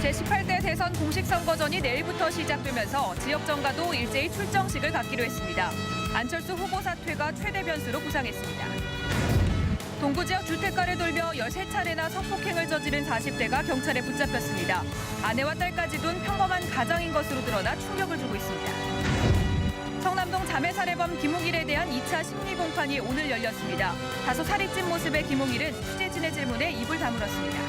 제18대 대선 공식 선거전이 내일부터 시작되면서 지역 정가도 일제히 출정식을 갖기로 했습니다. 안철수 후보 사퇴가 최대 변수로 부상했습니다. 동구 지역 주택가를 돌며 13차례나 성폭행을 저지른 40대가 경찰에 붙잡혔습니다. 아내와 딸까지 둔 평범한 가정인 것으로 드러나 충격을 주고 있습니다. 성남동 자매 살해범 김홍일에 대한 2차 심리 공판이 오늘 열렸습니다. 다소 살이 찐 모습의 김홍일은 취재진의 질문에 입을 다물었습니다.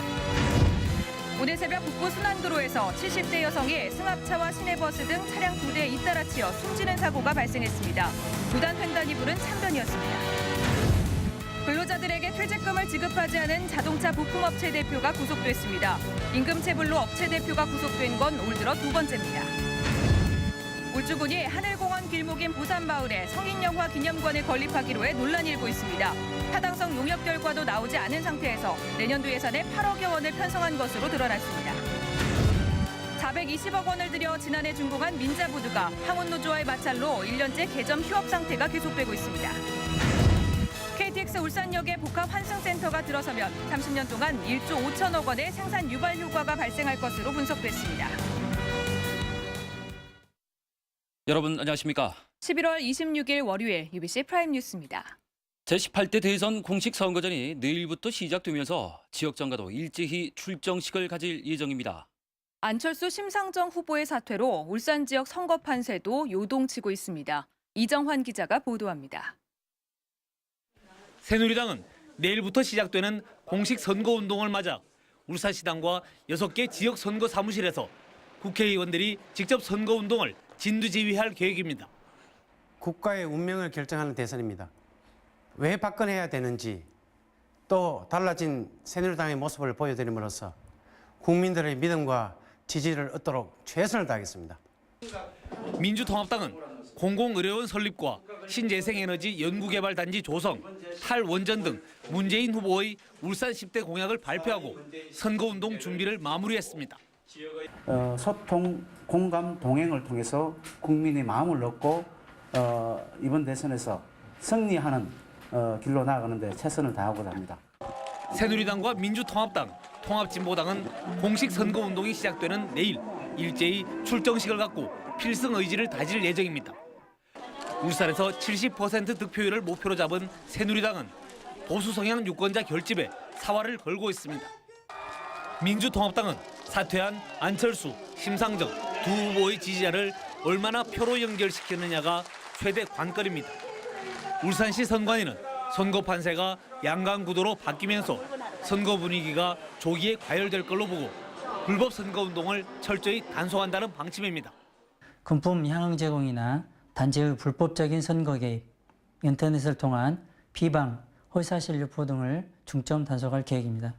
오늘 새벽 북부 순환도로에서 70대 여성이 승합차와 시내버스 등 차량 2대에 잇따라치어 숨지는 사고가 발생했습니다. 무단 횡단이 부른 참변이었습니다. 근로자들에게 퇴직금을 지급하지 않은 자동차 부품업체 대표가 구속됐습니다. 임금체불로 업체 대표가 구속된 건 올 들어 두 번째입니다. 울주군이 하늘공원 길목인 부산마을에 성인영화 기념관을 건립하기로 해 논란이 일고 있습니다. 타당성 용역 결과도 나오지 않은 상태에서 내년도 예산에 8억여 원을 편성한 것으로 드러났습니다. 420억 원을 들여 지난해 준공한 민자부두가 황혼노조와의 마찰로 1년째 개점 휴업 상태가 계속되고 있습니다. KTX 울산역에 복합 환승센터가 들어서면 30년 동안 1조 5천억 원의 생산 유발 효과가 발생할 것으로 분석됐습니다. 여러분 안녕하십니까? 11월 26일 월요일 UBC 프라임 뉴스입니다. 제18대 대선 공식 선거전이 내일부터 시작되면서 지역 정가도 일제히 출정식을 가질 예정입니다. 안철수 심상정 후보의 사퇴로 울산 지역 선거 판세도 요동치고 있습니다. 이정환 기자가 보도합니다. 새누리당은 내일부터 시작되는 공식 선거운동을 맞아 울산시당과 6개 지역 선거 사무실에서 국회의원들이 직접 선거운동을 진두지휘할 계획입니다. 국가의 운명을 결정하는 대선입니다. 왜 박근혜해야 되는지 또 달라진 새누리당의 모습을 보여드림으로써 국민들의 믿음과 지지를 얻도록 최선을 다하겠습니다. 민주통합당은 공공의료원 설립과 신재생에너지 연구개발단지 조성, 탈원전 등 문재인 후보의 울산 10대 공약을 발표하고 선거운동 준비를 마무리했습니다. 소통, 공감, 동행을 통해서 국민의 마음을 얻고 이번 대선에서 승리하는 길로 나아가는 데 최선을 다하고자 합니다. 새누리당과 민주통합당, 통합진보당은 공식 선거운동이 시작되는 내일 일제히 출정식을 갖고 필승 의지를 다질 예정입니다. 울산에서 70% 득표율을 목표로 잡은 새누리당은 보수 성향 유권자 결집에 사활을 걸고 있습니다. 민주통합당은 사퇴한 안철수, 심상정 두 후보의 지지자를 얼마나 표로 연결시키느냐가 최대 관건입니다. 울산시 선관위는 선거 판세가 양강구도로 바뀌면서 선거 분위기가 조기에 과열될 걸로 보고 불법 선거운동을 철저히 단속한다는 방침입니다. 금품 향응 제공이나 단지의 불법적인 선거 개입, 인터넷을 통한 비방, 허위사실 유포 등을 중점 단속할 계획입니다.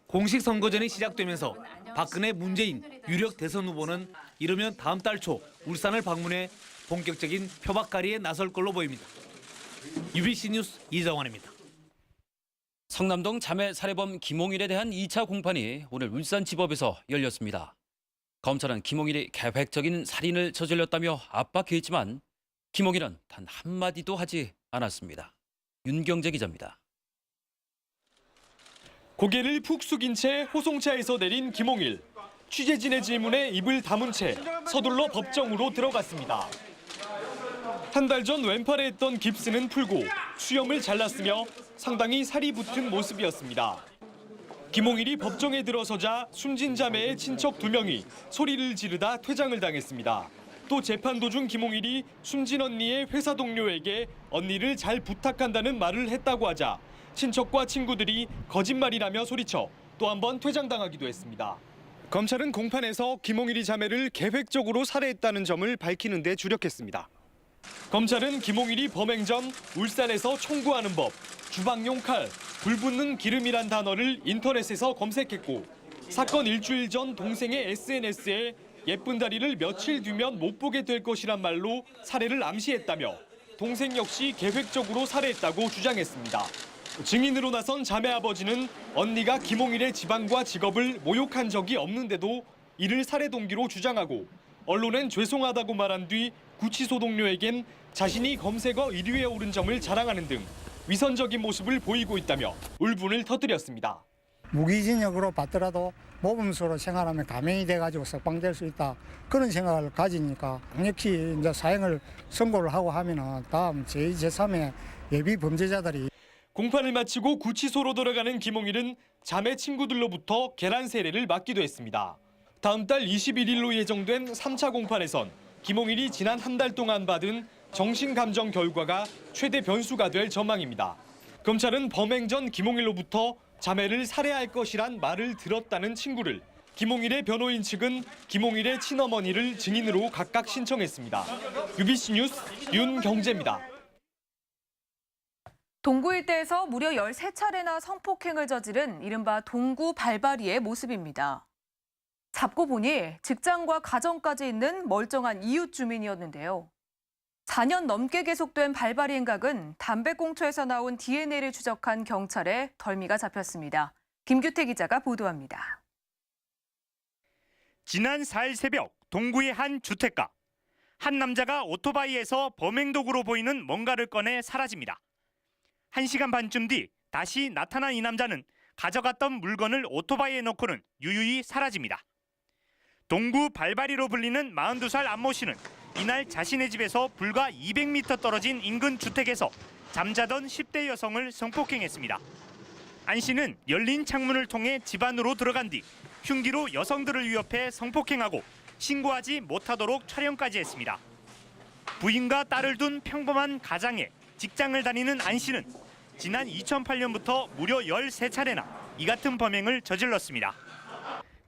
공식 선거전이 시작되면서 박근혜, 문재인 유력 대선 후보는 이르면 다음 달 초 울산을 방문해 본격적인 표박狩이에 나설 걸로 보입니다. UBC 뉴스 이정환입니다. 성남동 자매 살해범 김홍일에 대한 2차 공판이 오늘 울산지법에서 열렸습니다. 검찰은 김홍일이 계획적인 살인을 저질렀다며 압박했지만 김홍일은 단 한마디도 하지 않았습니다. 윤경재 기자입니다. 고개를 푹 숙인 채 호송차에서 내린 김홍일. 취재진의 질문에 입을 다문 채 서둘러 법정으로 들어갔습니다. 한 달 전 왼팔에 했던 깁스는 풀고 수염을 잘랐으며 상당히 살이 붙은 모습이었습니다. 김홍일이 법정에 들어서자 숨진 자매의 친척 2명이 소리를 지르다 퇴장을 당했습니다. 또 재판 도중 김홍일이 숨진 언니의 회사 동료에게 언니를 잘 부탁한다는 말을 했다고 하자 친척과 친구들이 거짓말이라며 소리쳐 또 한 번 퇴장당하기도 했습니다. 검찰은 공판에서 김홍일이 자매를 계획적으로 살해했다는 점을 밝히는 데 주력했습니다. 검찰은 김홍일이 범행 전 울산에서 청구하는 법, 주방용 칼, 불 붙는 기름이란 단어를 인터넷에서 검색했고 사건 일주일 전 동생의 SNS에 예쁜 다리를 며칠 뒤면 못 보게 될 것이란 말로 살해를 암시했다며 동생 역시 계획적으로 살해했다고 주장했습니다. 증인으로 나선 자매 아버지는 언니가 김홍일의 집안과 직업을 모욕한 적이 없는데도 이를 살해 동기로 주장하고 언론엔 죄송하다고 말한 뒤 구치소 동료에겐 자신이 검색어 1위에 오른 점을 자랑하는 등 위선적인 모습을 보이고 있다며 울분을 터뜨렸습니다. 무기징역으로 받더라도 모범수로 생활하면 감형이 돼가지고 석방될 수 있다. 그런 생각을 가지니까 강력히 이제 사형을 선고를 하고 하면은 다음 제2, 제3의 예비 범죄자들이 공판을 마치고 구치소로 돌아가는 김홍일은 자매 친구들로부터 계란 세례를 맞기도 했습니다. 다음 달 21일로 예정된 3차 공판에선 김홍일이 지난 한 달 동안 받은 정신감정 결과가 최대 변수가 될 전망입니다. 검찰은 범행 전 김홍일로부터 자매를 살해할 것이란 말을 들었다는 친구를, 김홍일의 변호인 측은 김홍일의 친어머니를 증인으로 각각 신청했습니다. UBC 뉴스 윤경재입니다. 동구 일대에서 무려 13차례나 성폭행을 저지른 이른바 동구 발바리의 모습입니다. 잡고 보니 직장과 가정까지 있는 멀쩡한 이웃 주민이었는데요. 4년 넘게 계속된 발바리 행각은 담배꽁초에서 나온 DNA를 추적한 경찰에 덜미가 잡혔습니다. 김규태 기자가 보도합니다. 지난 4일 새벽 동구의 한 주택가. 한 남자가 오토바이에서 범행 도구로 보이는 뭔가를 꺼내 사라집니다. 1시간 반쯤 뒤 다시 나타난 이 남자는 가져갔던 물건을 오토바이에 넣고는 유유히 사라집니다. 동구 발바리로 불리는 42살 안모 씨는 이날 자신의 집에서 불과 200m 떨어진 인근 주택에서 잠자던 10대 여성을 성폭행했습니다. 안 씨는 열린 창문을 통해 집 안으로 들어간 뒤 흉기로 여성들을 위협해 성폭행하고 신고하지 못하도록 촬영까지 했습니다. 부인과 딸을 둔 평범한 가장에 직장을 다니는 안 씨는 지난 2008년부터 무려 13차례나 이 같은 범행을 저질렀습니다.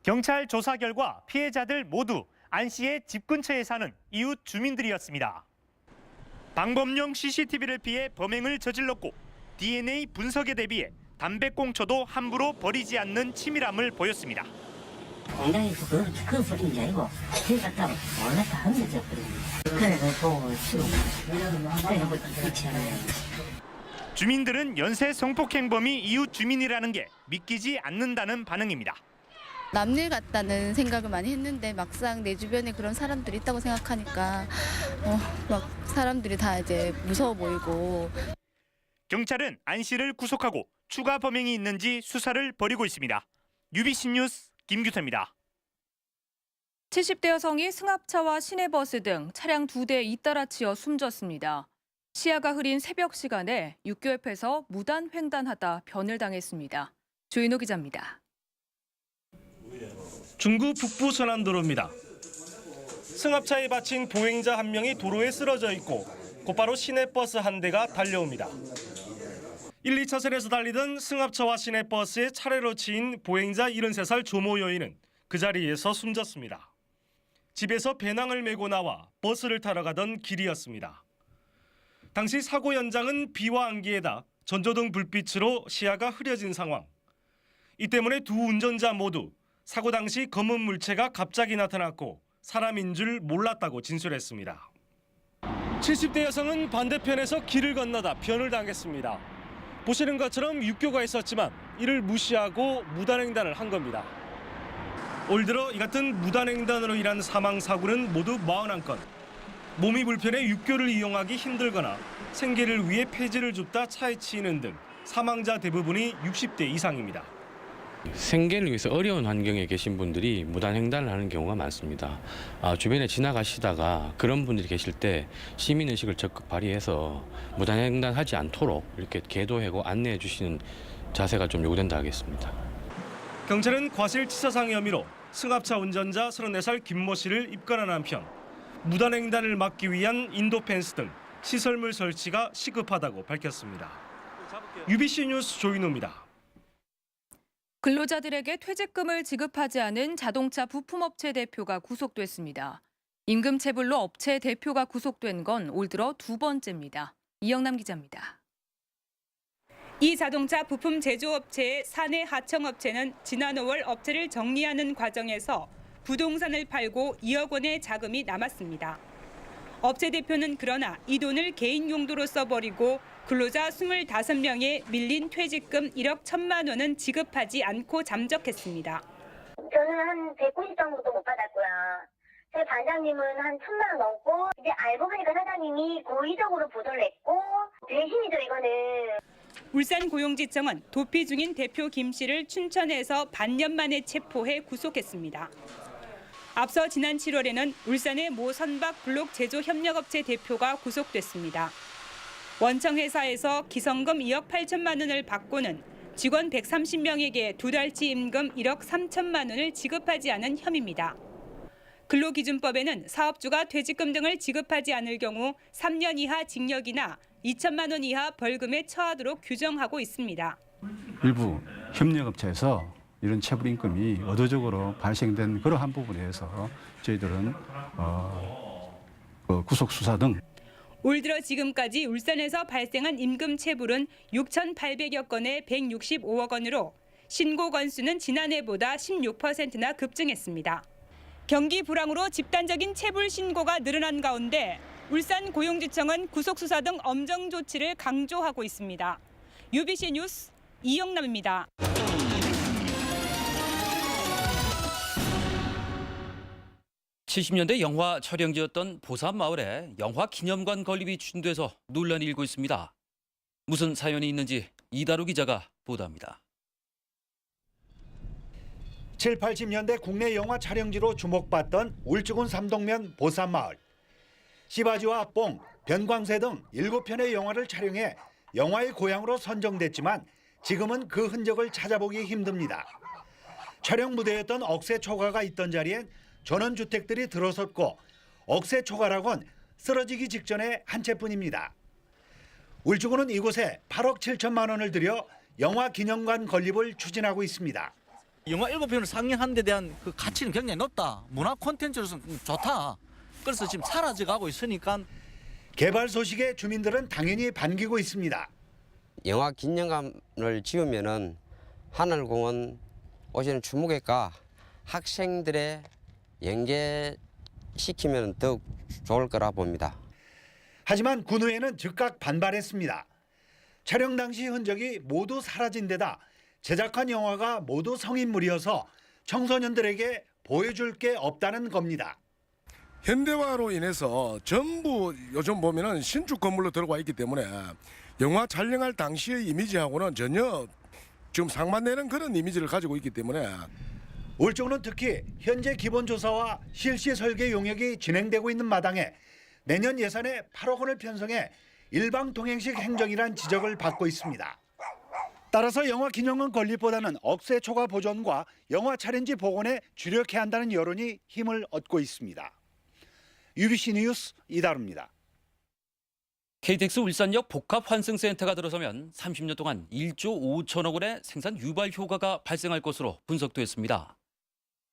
경찰 조사 결과 피해자들 모두 안 씨의 집 근처에 사는 이웃 주민들이었습니다. 방범용 CCTV를 피해 범행을 저질렀고 DNA 분석에 대비해 담배꽁초도 함부로 버리지 않는 치밀함을 보였습니다. 공장에서 그걸 버린 게 아니고 길 갔다 원래 다 흔들져 버립니다. 그래서 보고 치우고 그래서 그렇지 않아요. 주민들은 연쇄 성폭행범이 이웃 주민이라는 게 믿기지 않는다는 반응입니다. 남일 같다는 생각을 많이 했는데 막상 내 주변에 그런 사람들이 있다고 생각하니까 막 사람들이 다 이제 무서워 보이고. 경찰은 안 씨를 구속하고 추가 범행이 있는지 수사를 벌이고 있습니다. UBC 뉴스 김규태입니다. 70대 여성이 승합차와 시내버스 등 차량 2대 잇따라 치여 숨졌습니다. 시야가 흐린 새벽 시간에 육교 옆에서 무단 횡단하다 변을 당했습니다. 조인호 기자입니다. 중구 북부 서남도로입니다. 승합차에 받친 보행자 한 명이 도로에 쓰러져 있고 곧바로 시내버스 한 대가 달려옵니다. 1, 2차선에서 달리던 승합차와 시내버스에 차례로 치인 보행자 73살 조모 여인은 그 자리에서 숨졌습니다. 집에서 배낭을 메고 나와 버스를 타러 가던 길이었습니다. 당시 사고 현장은 비와 안개에다 전조등 불빛으로 시야가 흐려진 상황. 이 때문에 두 운전자 모두 사고 당시 검은 물체가 갑자기 나타났고 사람인 줄 몰랐다고 진술했습니다. 70대 여성은 반대편에서 길을 건너다 변을 당했습니다. 보시는 것처럼 육교가 있었지만 이를 무시하고 무단횡단을 한 겁니다. 올 들어 이 같은 무단횡단으로 인한 사망사고는 모두 41건. 몸이 불편해 육교를 이용하기 힘들거나 생계를 위해 폐지를 줍다 차에 치이는 등 사망자 대부분이 60대 이상입니다. 생계를 위해서 어려운 환경에 계신 분들이 무단횡단을 하는 경우가 많습니다. 주변에 지나가시다가 그런 분들이 계실 때 시민의식을 적극 발휘해서 무단횡단하지 않도록 이렇게 계도하고 안내해 주시는 자세가 좀 요구된다 하겠습니다. 경찰은 과실치사상 혐의로 승합차 운전자 34살 김모 씨를 입건한 한편 무단횡단을 막기 위한 인도 펜스 등 시설물 설치가 시급하다고 밝혔습니다. UBC 뉴스 조인호입니다. 근로자들에게 퇴직금을 지급하지 않은 자동차 부품업체 대표가 구속됐습니다. 임금체불로 업체 대표가 구속된 건 올 들어 두 번째입니다. 이영남 기자입니다. 이 자동차 부품 제조업체의 사내 하청업체는 지난 5월 업체를 정리하는 과정에서 부동산을 팔고 2억 원의 자금이 남았습니다. 업체 대표는 그러나 이 돈을 개인 용도로 써버리고 근로자 25명에 밀린 퇴직금 1억 1천만 원은 지급하지 않고 잠적했습니다. 저는 한 190 정도도 못 받았고요. 저희 반장님은 한 1,000만 원 넘고 이제 알고 보니까 사장님이 고의적으로 부도를 냈고 배신이죠 이거는. 울산고용지청은 도피 중인 대표 김 씨를 춘천에서 반년 만에 체포해 구속했습니다. 앞서 지난 7월에는 울산의 모 선박 블록 제조 협력업체 대표가 구속됐습니다. 원청 회사에서 기성금 2억 8천만 원을 받고는 직원 130명에게 2달치 임금 1억 3천만 원을 지급하지 않은 혐의입니다. 근로기준법에는 사업주가 퇴직금 등을 지급하지 않을 경우 3년 이하 징역이나 2천만 원 이하 벌금에 처하도록 규정하고 있습니다. 일부 협력업체에서 이런 체불임금이 의도적으로 발생된 그러한 부분에 대해서 저희들은 구속 수사 등 올 들어 지금까지 울산에서 발생한 임금 체불은 6,800여 건에 165억 원으로 신고 건수는 지난해보다 16%나 급증했습니다. 경기 불황으로 집단적인 체불 신고가 늘어난 가운데 울산고용지청은 구속수사 등 엄정 조치를 강조하고 있습니다. UBC 뉴스 이영남입니다. (70년대) 영화 촬영지였던 보삼마을에 영화 기념관 건립이 추진돼서 논란이 일고 있습니다. 무슨 사연이 있는지 이다루 기자가 보도합니다. 7, 80년대 국내 영화 촬영지로 주목받던 울주군 삼동면 보삼마을. 시바지와 뽕, 변광세 등 7편의 영화를 촬영해 영화의 고향으로 선정됐지만 지금은 그 흔적을 찾아보기 힘듭니다. 촬영 무대였던 억새초가가 있던 자리엔 전원주택들이 들어섰고 억새초가락은 쓰러지기 직전의 한 채뿐입니다. 울주군은 이곳에 8억 7천만 원을 들여 영화 기념관 건립을 추진하고 있습니다. 영화 7편을 상영하는 데 대한 그 가치는 굉장히 높다. 문화 콘텐츠로서는 좋다. 그래서 지금 사라져가고 있으니까. 개발 소식에 주민들은 당연히 반기고 있습니다. 영화 기념관을 지으면은 하늘공원 오시는 주목객과 학생들의 연계시키면 더욱 좋을 거라 봅니다. 하지만 군의회는 즉각 반발했습니다. 촬영 당시 흔적이 모두 사라진 데다 제작한 영화가 모두 성인물이어서 청소년들에게 보여줄 게 없다는 겁니다. 현대화로 인해서 전부 요즘 보면은 신축 건물로 들어와 있기 때문에 영화 촬영할 당시의 이미지하고는 전혀 지금 상반되는 그런 이미지를 가지고 있기 때문에 울주군은 특히 현재 기본조사와 실시 설계 용역이 진행되고 있는 마당에 내년 예산에 8억 원을 편성해 일방통행식 행정이란 지적을 받고 있습니다. 따라서 영화 기념관 건립보다는 억새초가 보존과 영화 촬영지 복원에 주력해야 한다는 여론이 힘을 얻고 있습니다. UBC 뉴스 이다루입니다. KTX 울산역 복합환승센터가 들어서면 30년 동안 1조 5천억 원의 생산 유발 효과가 발생할 것으로 분석됐습니다.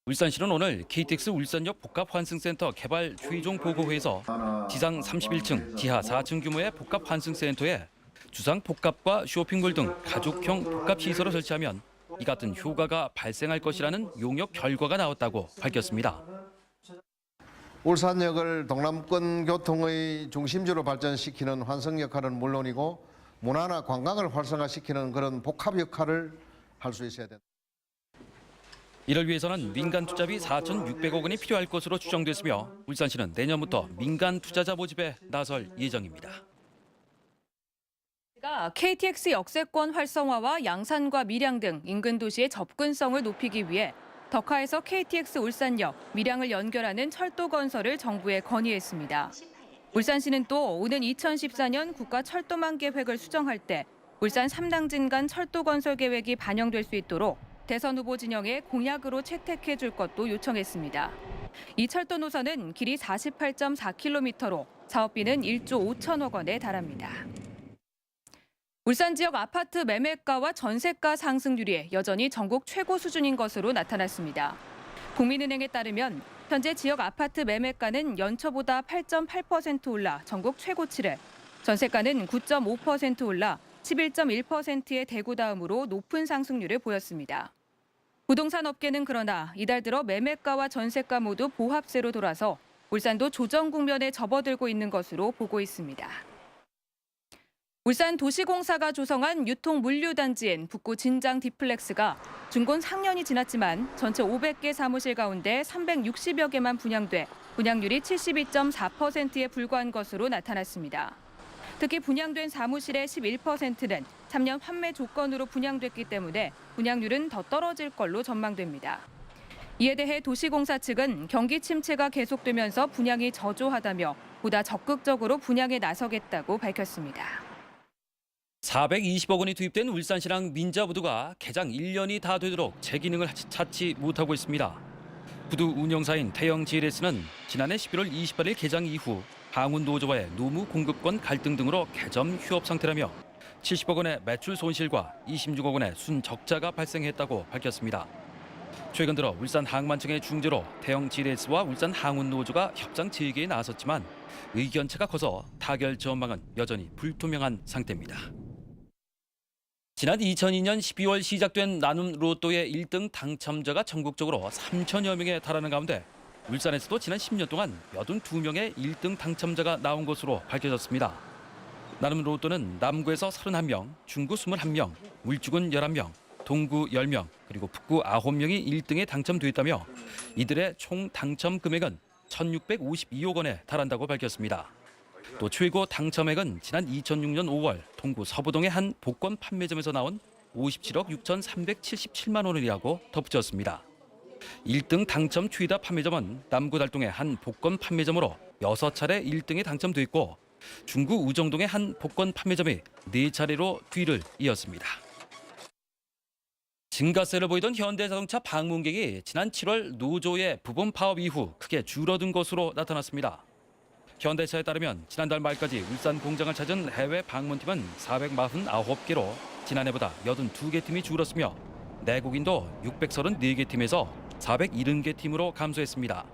울산시는 오늘 KTX 울산역 복합환승센터 개발 최종 보고회에서 지상 31층, 지하 4층 규모의 복합환승센터에 주상 복합과 쇼핑몰 등 가족형 복합시설을 설치하면 이 같은 효과가 발생할 것이라는 용역 결과가 나왔다고 밝혔습니다. 울산역을 동남권 교통의 중심지로 발전시키는 환승 역할은 물론이고 문화나 관광을 활성화시키는 그런 복합 역할을 할 수 있어야 된다. 이를 위해서는 민간 투자비 4,600억 원이 필요할 것으로 추정됐으며 울산시는 내년부터 민간 투자자 모집에 나설 예정입니다. KTX 역세권 활성화와 양산과 밀양 등 인근 도시의 접근성을 높이기 위해 덕하에서 KTX 울산역, 밀양을 연결하는 철도 건설을 정부에 건의했습니다. 울산시는 또 오는 2014년 국가 철도망 계획을 수정할 때 울산 3당진 간 철도 건설 계획이 반영될 수 있도록 대선 후보 진영에 공약으로 채택해 줄 것도 요청했습니다. 이 철도 노선은 길이 48.4km로 사업비는 1조 5천억 원에 달합니다. 울산 지역 아파트 매매가와 전세가 상승률이 여전히 전국 최고 수준인 것으로 나타났습니다. 국민은행에 따르면 현재 지역 아파트 매매가는 연초보다 8.8% 올라 전국 최고치를, 전세가는 9.5% 올라 11.1%의 대구 다음으로 높은 상승률을 보였습니다. 부동산 업계는 그러나 이달 들어 매매가와 전세가 모두 보합세로 돌아서 울산도 조정 국면에 접어들고 있는 것으로 보고 있습니다. 울산 도시공사가 조성한 유통 물류단지인 북구 진장 디플렉스가 준공 4년이 지났지만 전체 500개 사무실 가운데 360여 개만 분양돼 분양률이 72.4%에 불과한 것으로 나타났습니다. 특히 분양된 사무실의 11%는 3년 환매 조건으로 분양됐기 때문에 분양률은 더 떨어질 걸로 전망됩니다. 이에 대해 도시공사 측은 경기 침체가 계속되면서 분양이 저조하다며 보다 적극적으로 분양에 나서겠다고 밝혔습니다. 420억 원이 투입된 울산시랑 민자부두가 개장 1년이 다 되도록 제 기능을 찾지 못하고 있습니다. 부두 운영사인 태영 GLS는 지난해 11월 28일 개장 이후 항운 노조와의 노무 공급권 갈등 등으로 개점 휴업 상태라며 70억 원의 매출 손실과 26억 원의 순적자가 발생했다고 밝혔습니다. 최근 들어 울산 항만청의 중재로 태영 GLS와 울산 항운 노조가 협상 재개에 나섰지만 의견차가 커서 타결 전망은 여전히 불투명한 상태입니다. 지난 2002년 12월 시작된 나눔 로또의 1등 당첨자가 전국적으로 3천여 명에 달하는 가운데 울산에서도 지난 10년 동안 82명의 1등 당첨자가 나온 것으로 밝혀졌습니다. 나눔 로또는 남구에서 31명, 중구 21명, 울주군 11명, 동구 10명, 그리고 북구 9명이 1등에 당첨됐다며 이들의 총 당첨 금액은 1,652억 원에 달한다고 밝혔습니다. 또 최고 당첨액은 지난 2006년 5월 동구 서부동의 한 복권 판매점에서 나온 57억 6,377만 원이라고 덧붙였습니다. 1등 당첨 최다 판매점은 남구 달동의 한 복권 판매점으로 6차례 1등에 당첨됐고 중구 우정동의 한 복권 판매점이 4차례로 뒤를 이었습니다. 증가세를 보이던 현대자동차 방문객이 지난 7월 노조의 부분 파업 이후 크게 줄어든 것으로 나타났습니다. 현대차에 따르면 지난달 말까지 울산 공장을 찾은 해외 방문팀은 449개로 지난해보다 82개 팀이 줄었으며 내국인도 634개 팀에서 470개 팀으로 감소했습니다.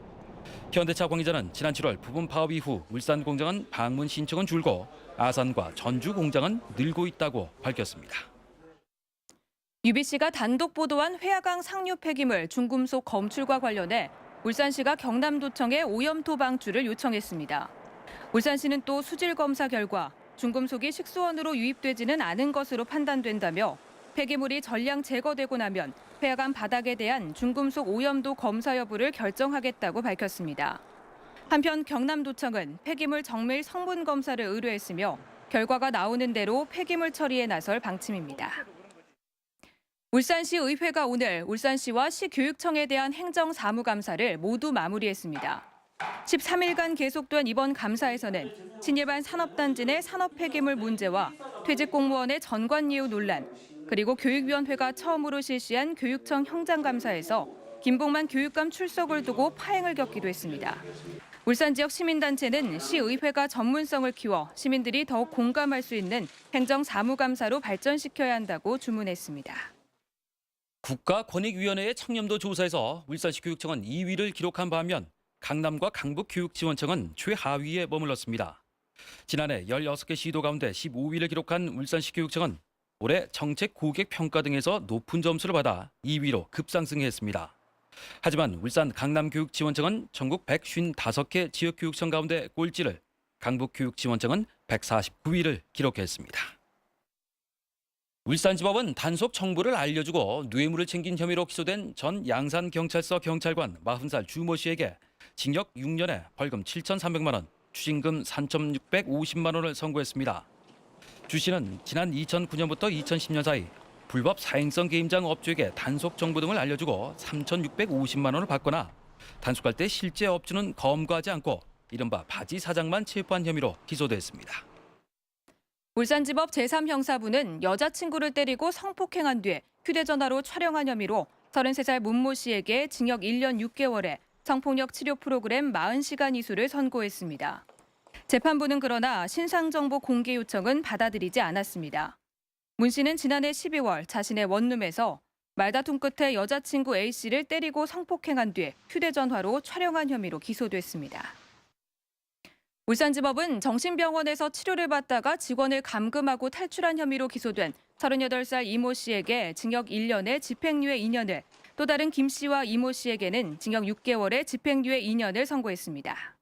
현대차 관계자는 지난 7월 부분 파업 이후 울산 공장은 방문 신청은 줄고 아산과 전주 공장은 늘고 있다고 밝혔습니다. UBC가 단독 보도한 회화강 상류 폐기물 중금속 검출과 관련해 울산시가 경남도청에 오염토 방출을 요청했습니다. 울산시는 또 수질 검사 결과 중금속이 식수원으로 유입되지는 않은 것으로 판단된다며 폐기물이 전량 제거되고 나면 회화강 바닥에 대한 중금속 오염도 검사 여부를 결정하겠다고 밝혔습니다. 한편 경남도청은 폐기물 정밀 성분 검사를 의뢰했으며 결과가 나오는 대로 폐기물 처리에 나설 방침입니다. 울산시 의회가 오늘 울산시와 시교육청에 대한 행정사무감사를 모두 마무리했습니다. 13일간 계속된 이번 감사에서는 신일반 산업단지 내 산업폐기물 문제와 퇴직공무원의 전관예우 논란, 그리고 교육위원회가 처음으로 실시한 교육청 형장감사에서 김봉만 교육감 출석을 두고 파행을 겪기도 했습니다. 울산 지역 시민단체는 시의회가 전문성을 키워 시민들이 더욱 공감할 수 있는 행정사무감사로 발전시켜야 한다고 주문했습니다. 국가권익위원회의 청렴도 조사에서 울산시 교육청은 2위를 기록한 반면 강남과 강북교육지원청은 최하위에 머물렀습니다. 지난해 16개 시도 가운데 15위를 기록한 울산시 교육청은 올해 정책 고객 평가 등에서 높은 점수를 받아 2위로 급상승했습니다. 하지만 울산 강남교육지원청은 전국 155개 지역교육청 가운데 꼴찌를, 강북교육지원청은 149위를 기록했습니다. 울산지법은 단속 정보를 알려주고 뇌물을 챙긴 혐의로 기소된 전 양산경찰서 경찰관 40살 주모 씨에게 징역 6년에 벌금 7,300만 원, 추징금 3,650만 원을 선고했습니다. 주 씨는 지난 2009년부터 2010년 사이 불법 사행성 게임장 업주에게 단속 정보 등을 알려주고 3,650만 원을 받거나 단속할 때 실제 업주는 검거하지 않고 이른바 바지 사장만 체포한 혐의로 기소됐습니다. 울산지법 제3형사부는 여자친구를 때리고 성폭행한 뒤 휴대전화로 촬영한 혐의로 33살 문모 씨에게 징역 1년 6개월에 성폭력 치료 프로그램 40시간 이수를 선고했습니다. 재판부는 그러나 신상정보 공개 요청은 받아들이지 않았습니다. 문 씨는 지난해 12월 자신의 원룸에서 말다툼 끝에 여자친구 A 씨를 때리고 성폭행한 뒤 휴대전화로 촬영한 혐의로 기소됐습니다. 울산지법은 정신병원에서 치료를 받다가 직원을 감금하고 탈출한 혐의로 기소된 38살 이모 씨에게 징역 1년에 집행유예 2년을, 또 다른 김 씨와 이모 씨에게는 징역 6개월에 집행유예 2년을 선고했습니다.